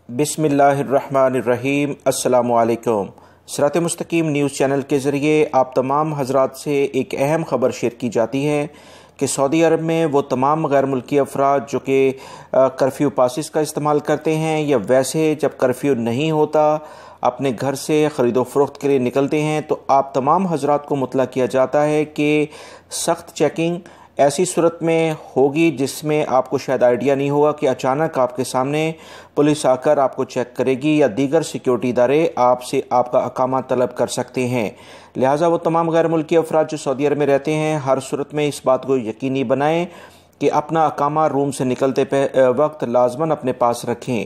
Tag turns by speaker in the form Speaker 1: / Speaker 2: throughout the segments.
Speaker 1: बिस्मिल्लाहिर्रहमानिर्रहीम। अस्सलामुअलैकुम। सिरात मुस्तकीम न्यूज़ चैनल के ज़रिए आप तमाम हज़रात से एक अहम ख़बर शेयर की जाती है कि सऊदी अरब में वो तमाम गैर मुल्की अफराद जो कि कर्फ्यू पासिस का इस्तेमाल करते हैं या वैसे जब कर्फ्यू नहीं होता अपने घर से ख़रीदो फ़रोख्त के लिए निकलते हैं, तो आप तमाम हज़रात को मुतला किया जाता है कि सख्त चेकिंग ऐसी सूरत में होगी जिसमें आपको शायद आइडिया नहीं होगा कि अचानक आपके सामने पुलिस आकर आपको चेक करेगी या दीगर सिक्योरिटी इदारे आपसे आपका अकामा तलब कर सकते हैं। लिहाजा वो तमाम गैर मुल्की अफराद जो सऊदी अरब में रहते हैं हर सूरत में इस बात को यकीनी बनाएं कि अपना अकामा रूम से निकलते वक्त लाजमन अपने पास रखें।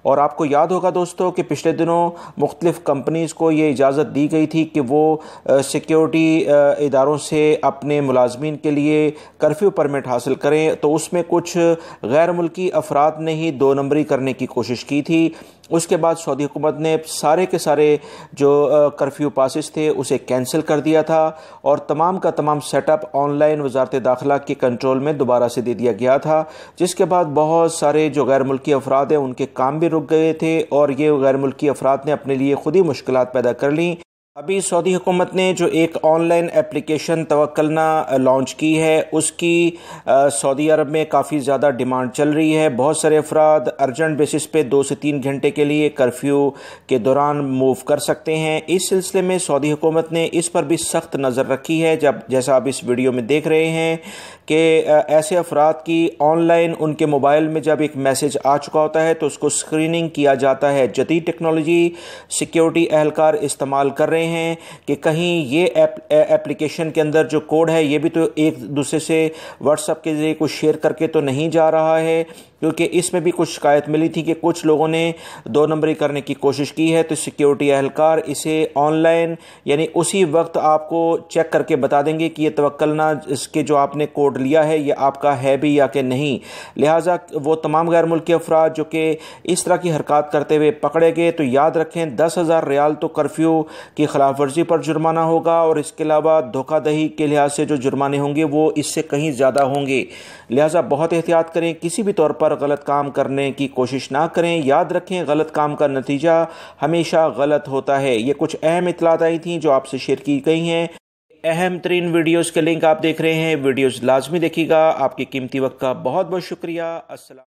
Speaker 1: और आपको याद होगा दोस्तों कि पिछले दिनों मुख्तलिफ़ कंपनीज़ को ये इजाज़त दी गई थी कि वो सिक्योरिटी इदारों से अपने मुलाजमीन के लिए कर्फ्यू परमिट हासिल करें, तो उसमें कुछ गैर मुल्की अफराद ने ही दो नंबरी करने की कोशिश की थी। उसके बाद सऊदी हुकूमत ने सारे के सारे जो कर्फ्यू पासिस थे उसे कैंसिल कर दिया था और तमाम का तमाम सेटअप ऑनलाइन वजारत दाखिला के कंट्रोल में दोबारा से दे दिया गया था, जिसके बाद बहुत सारे जो गैर मुल्की अफराद हैं उनके काम भी रुक गए थे और ये गैर मुल्की अफराद ने अपने लिए खुद ही मुश्किलात पैदा कर लीं। अभी सऊदी हुकूमत ने जो एक ऑनलाइन एप्लीकेशन तवक्कलना लॉन्च की है उसकी सऊदी अरब में काफ़ी ज़्यादा डिमांड चल रही है। बहुत सारे अफराद अर्जेंट बेसिस पे 2 से 3 घंटे के लिए कर्फ्यू के दौरान मूव कर सकते हैं। इस सिलसिले में सऊदी हुकूमत ने इस पर भी सख्त नज़र रखी है। जैसा आप इस वीडियो में देख रहे हैं कि ऐसे अफराद की ऑनलाइन उनके मोबाइल में जब एक मैसेज आ चुका होता है तो उसको स्क्रीनिंग किया जाता है। जदीद टेक्नोलॉजी सिक्योरिटी अहलकार इस्तेमाल कर रहे हैं कि कहीं ये एप्लीकेशन के अंदर जो कोड है ये भी तो एक दूसरे से व्हाट्सएप के जरिए कुछ शेयर करके तो नहीं जा रहा है, क्योंकि इसमें भी कुछ शिकायत मिली थी कि कुछ लोगों ने दो नंबरी करने की कोशिश की है। तो सिक्योरिटी अहलकार इसे ऑनलाइन यानी उसी वक्त आपको चेक करके बता देंगे कि ये तवक्कलना इसके जो आपने कोड लिया है ये आपका है भी या कि नहीं। लिहाजा वो तमाम गैर मुल्की अफराद जो कि इस तरह की हरकत करते हुए पकड़े गए तो याद रखें 10,000 रियाल तो कर्फ्यू की खिलाफ वर्जी पर जुर्माना होगा और इसके अलावा धोखाधड़ी के लिहाज से जो जुर्माने होंगे वो इससे कहीं ज़्यादा होंगे। लिहाजा बहुत एहतियात करें, किसी भी तौर पर गलत काम करने की कोशिश ना करें। याद रखें गलत काम का नतीजा हमेशा गलत होता है। ये कुछ अहम इत्तलात आई थी जो आपसे शेयर की गई हैं। अहम तरीन वीडियोज़ के लिंक आप देख रहे हैं, वीडियोज़ लाजमी देखिएगा। आपके कीमती वक्त का बहुत बहुत शुक्रिया। अस्सलाम।